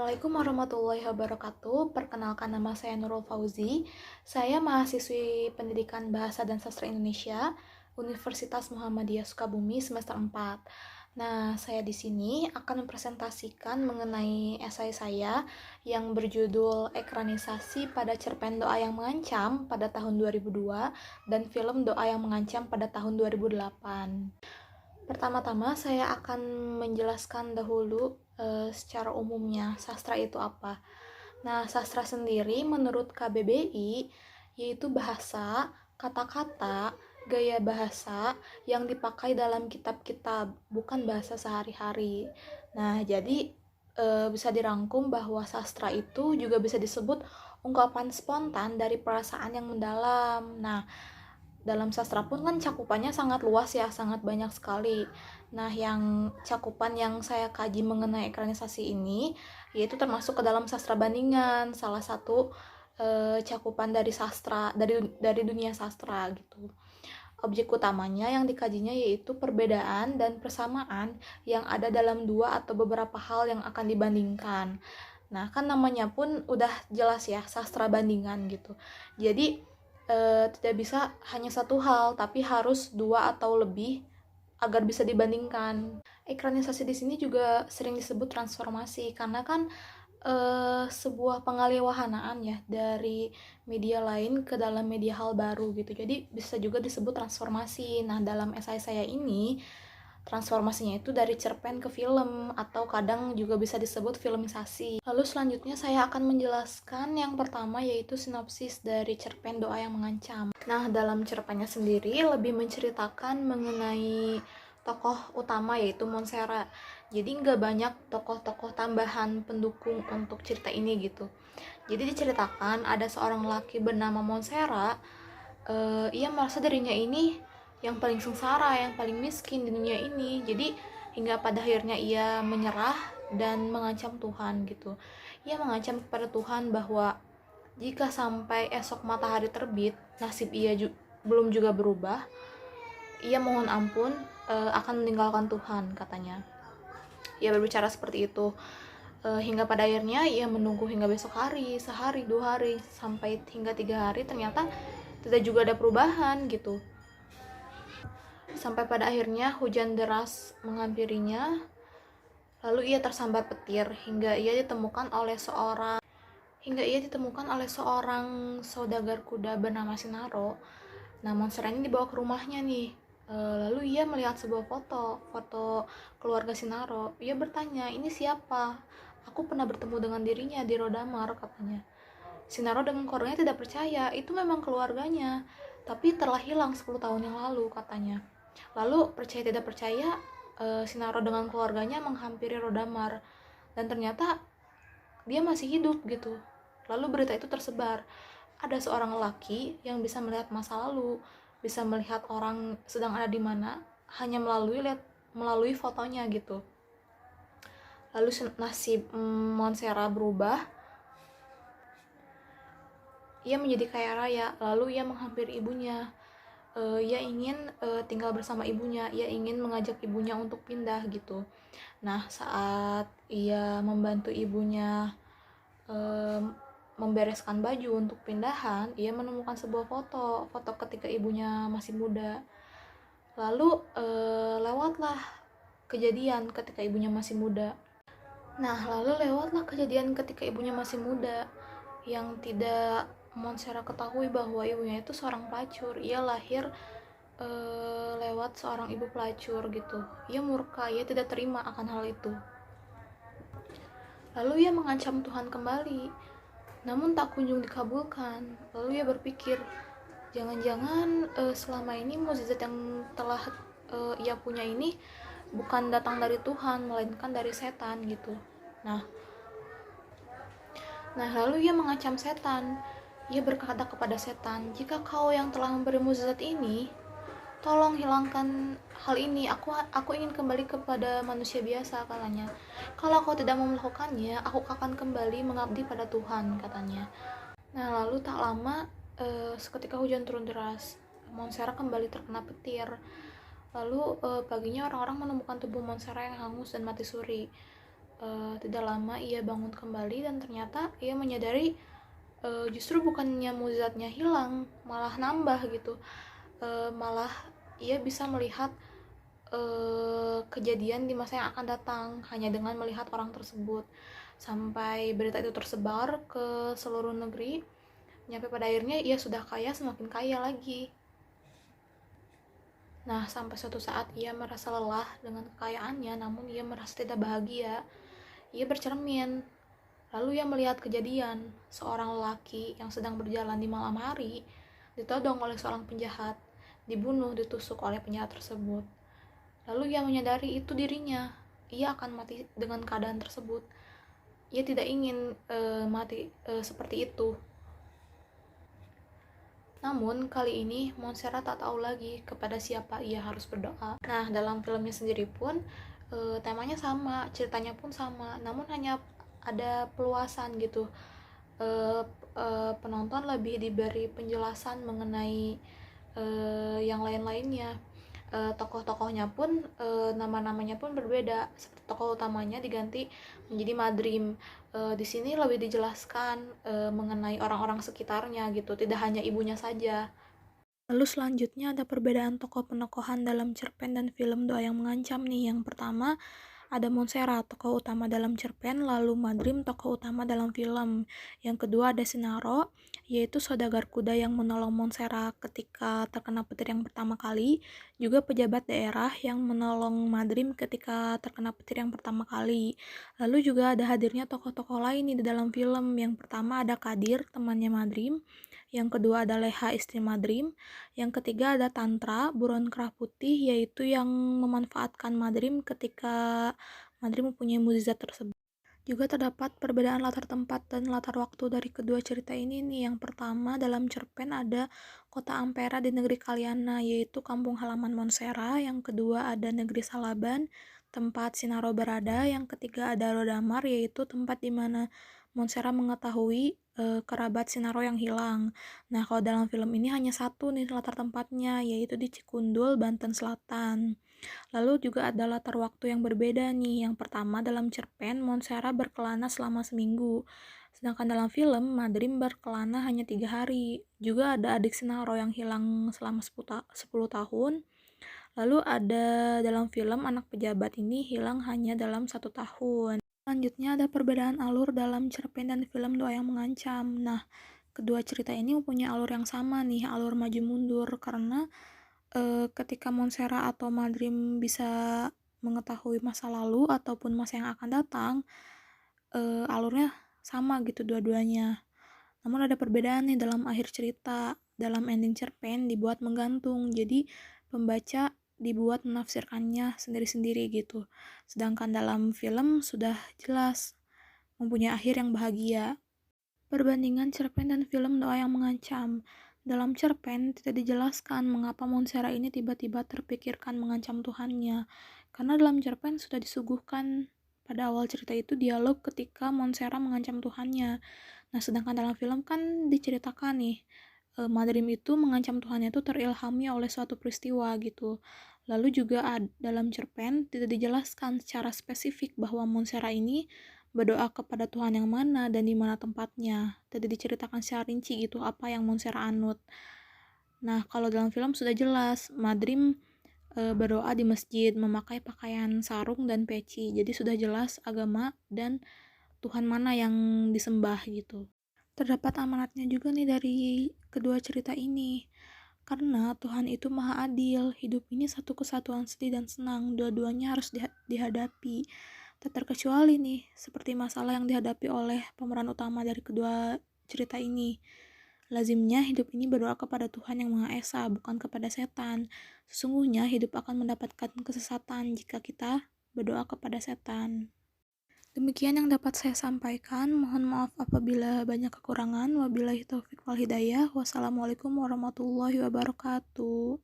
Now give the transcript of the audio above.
Assalamualaikum warahmatullahi wabarakatuh. Perkenalkan, nama saya Nurul Fauzi. Saya mahasiswi Pendidikan Bahasa dan Sastra Indonesia, Universitas Muhammadiyah Sukabumi semester 4. Nah, saya di sini akan mempresentasikan mengenai esai saya yang berjudul Ekranisasi pada Cerpen Doa yang Mengancam pada tahun 2002 dan film Doa yang Mengancam pada tahun 2008. Pertama-tama saya akan menjelaskan dahulu secara umumnya sastra itu apa. Nah, sastra sendiri menurut KBBI yaitu bahasa, kata-kata, gaya bahasa yang dipakai dalam kitab-kitab, bukan bahasa sehari-hari. Nah, jadi bisa dirangkum bahwa sastra itu juga bisa disebut ungkapan spontan dari perasaan yang mendalam. Nah, dalam sastra pun kan cakupannya sangat luas ya, sangat banyak sekali. Nah, yang cakupan yang saya kaji mengenai ekranisasi ini yaitu termasuk ke dalam sastra bandingan, salah satu cakupan dari sastra dari dunia sastra gitu. Objek utamanya yang dikajinya yaitu perbedaan dan persamaan yang ada dalam dua atau beberapa hal yang akan dibandingkan. Nah, kan namanya pun udah jelas ya, sastra bandingan gitu. Jadi tidak bisa hanya satu hal, tapi harus dua atau lebih agar bisa dibandingkan. Ekranisasi di sini juga sering disebut transformasi karena kan sebuah pengaliwahanaan ya dari media lain ke dalam media hal baru gitu. Jadi bisa juga disebut transformasi. Nah, dalam esai saya ini transformasinya itu dari cerpen ke film atau kadang juga bisa disebut filmisasi. Lalu selanjutnya saya akan menjelaskan yang pertama yaitu sinopsis dari cerpen Doa yang Mengancam. Nah, dalam cerpennya sendiri lebih menceritakan mengenai tokoh utama yaitu Monsera. Jadi nggak banyak tokoh-tokoh tambahan pendukung untuk cerita ini gitu. Jadi diceritakan ada seorang laki bernama Monsera. Ia merasa dirinya ini yang paling sengsara, yang paling miskin di dunia ini. Jadi hingga pada akhirnya ia menyerah dan mengancam Tuhan gitu. Ia mengancam kepada Tuhan bahwa jika sampai esok matahari terbit, nasib ia belum juga berubah, ia mohon ampun akan meninggalkan Tuhan, katanya. Ia berbicara seperti itu hingga pada akhirnya ia menunggu hingga besok hari, sehari, 2 hari, sampai hingga 3 hari, ternyata tidak juga ada perubahan gitu. Sampai pada akhirnya hujan deras menghampirinya, lalu ia tersambar petir hingga ia ditemukan oleh seorang saudagar kuda bernama Sinaro. Nah, monster ini dibawa ke rumahnya nih. Lalu ia melihat sebuah foto keluarga Sinaro. Ia bertanya, ini siapa? Aku pernah bertemu dengan dirinya di Rodamar, katanya. Sinaro dengan keluarganya tidak percaya, itu memang keluarganya, tapi telah hilang 10 tahun yang lalu, katanya. Lalu percaya tidak percaya, Sinaro dengan keluarganya menghampiri Rodamar, dan ternyata dia masih hidup gitu. Lalu berita itu tersebar. Ada seorang lelaki yang bisa melihat masa lalu, bisa melihat orang sedang ada di mana hanya melalui fotonya gitu. Lalu nasib Monsera berubah. Ia menjadi kaya raya, lalu ia menghampiri ibunya. Ia ingin tinggal bersama ibunya, ia ingin mengajak ibunya untuk pindah gitu. Nah, saat ia membantu ibunya membereskan baju untuk pindahan, ia menemukan sebuah foto ketika ibunya masih muda. Lalu lewatlah kejadian ketika ibunya masih muda. Yang tidak Monsera ketahui bahwa ibunya itu seorang pelacur. Ia lahir lewat seorang ibu pelacur gitu. Ia murka, ia tidak terima akan hal itu. Lalu ia mengancam Tuhan kembali, namun tak kunjung dikabulkan. Lalu ia berpikir, jangan-jangan selama ini mukjizat yang telah ia punya ini bukan datang dari Tuhan, melainkan dari setan gitu. Nah, lalu ia mengancam setan. Ia berkata kepada setan, jika kau yang telah memberi mukjizat ini, tolong hilangkan hal ini. Aku ingin kembali kepada manusia biasa, katanya. Kalau kau tidak mau melakukannya, aku akan kembali mengabdi pada Tuhan, katanya. Nah, lalu tak lama seketika hujan turun deras. Monsera kembali terkena petir. Lalu paginya orang-orang menemukan tubuh Monsera yang hangus dan mati suri. Tidak lama ia bangun kembali dan ternyata ia menyadari justru bukannya mukjizatnya hilang, malah nambah gitu. Malah ia bisa melihat kejadian di masa yang akan datang hanya dengan melihat orang tersebut. Sampai berita itu tersebar ke seluruh negeri, nyampe pada akhirnya ia sudah kaya, semakin kaya lagi. Nah, sampai suatu saat ia merasa lelah dengan kekayaannya, namun ia merasa tidak bahagia. Ia bercermin, lalu ia melihat kejadian seorang lelaki yang sedang berjalan di malam hari ditodong oleh seorang penjahat, dibunuh, ditusuk oleh penjahat tersebut. Lalu ia menyadari itu dirinya, ia akan mati dengan keadaan tersebut. Ia tidak ingin mati seperti itu. Namun kali ini Montserrat tak tahu lagi kepada siapa ia harus berdoa. Nah, dalam filmnya sendiri pun temanya sama, ceritanya pun sama, namun hanya ada peluasan gitu. Penonton lebih diberi penjelasan mengenai yang lain-lainnya. Tokoh-tokohnya pun nama-namanya pun berbeda. Seperti tokoh utamanya diganti menjadi Madrim. Di sini lebih dijelaskan mengenai orang-orang sekitarnya gitu, tidak hanya ibunya saja. Lalu selanjutnya ada perbedaan tokoh penokohan dalam cerpen dan film Doa yang Mengancam nih. Yang pertama ada Montserrat, tokoh utama dalam cerpen, lalu Madrim, tokoh utama dalam film. Yang kedua ada Sinaro, yaitu saudagar kuda yang menolong Montserrat ketika terkena petir yang pertama kali, juga pejabat daerah yang menolong Madrim ketika terkena petir yang pertama kali. Lalu juga ada hadirnya tokoh-tokoh lain di dalam film. Yang pertama ada Kadir, temannya Madrim. Yang kedua ada Leha, istri Madrim. Yang ketiga ada Tantra, buron kerah putih, yaitu yang memanfaatkan Madrim ketika Madrim mempunyai mukjizat tersebut. Juga terdapat perbedaan latar tempat dan latar waktu dari kedua cerita ini nih. Yang pertama dalam cerpen ada kota Ampera di negeri Kaliana, yaitu kampung halaman Montserrat. Yang kedua ada negeri Salaban, tempat Sinaro berada. Yang ketiga ada Rodamar, yaitu tempat di mana Montserrat mengetahui kerabat Sinaro yang hilang. Nah, kalau dalam film ini hanya satu nih latar tempatnya, yaitu di Cikundul, Banten Selatan. Lalu juga ada latar waktu yang berbeda nih. Yang pertama dalam cerpen, Montserrat berkelana selama seminggu. Sedangkan dalam film, Madrim berkelana hanya 3 hari. Juga ada adik Sinaro yang hilang selama 10 tahun. Lalu ada dalam film, anak pejabat ini hilang hanya dalam 1 tahun. Selanjutnya ada perbedaan alur dalam cerpen dan film Doa yang Mengancam. Nah, kedua cerita ini mempunyai alur yang sama nih, alur maju mundur, karena ketika Montserrat atau Madrim bisa mengetahui masa lalu ataupun masa yang akan datang, alurnya sama gitu dua-duanya. Namun ada perbedaan nih dalam akhir cerita. Dalam ending cerpen dibuat menggantung, jadi pembaca dibuat menafsirkannya sendiri-sendiri gitu. Sedangkan dalam film sudah jelas mempunyai akhir yang bahagia. Perbandingan cerpen dan film Doa yang Mengancam. Dalam cerpen tidak dijelaskan mengapa Montserrat ini tiba-tiba terpikirkan mengancam Tuhannya. Karena dalam cerpen sudah disuguhkan pada awal cerita itu dialog ketika Montserrat mengancam Tuhannya. Nah, sedangkan dalam film kan diceritakan nih, Madrim itu mengancam Tuhannya itu terilhami oleh suatu peristiwa gitu. Lalu juga dalam cerpen tidak dijelaskan secara spesifik bahwa Montserrat ini berdoa kepada Tuhan yang mana dan di mana tempatnya. Tidak diceritakan secara rinci gitu apa yang Montserrat anut. Nah, kalau dalam film sudah jelas, Madrim berdoa di masjid memakai pakaian sarung dan peci. Jadi sudah jelas agama dan Tuhan mana yang disembah gitu. Terdapat amanatnya juga nih dari kedua cerita ini. Karena Tuhan itu maha adil, hidup ini satu kesatuan sedih dan senang, dua-duanya harus dihadapi. Tak terkecuali nih, seperti masalah yang dihadapi oleh pemeran utama dari kedua cerita ini. Lazimnya hidup ini berdoa kepada Tuhan yang Maha Esa, bukan kepada setan. Sesungguhnya hidup akan mendapatkan kesesatan jika kita berdoa kepada setan. Demikian yang dapat saya sampaikan. Mohon maaf apabila banyak kekurangan. Wabillahi taufik wal hidayah. Wassalamualaikum warahmatullahi wabarakatuh.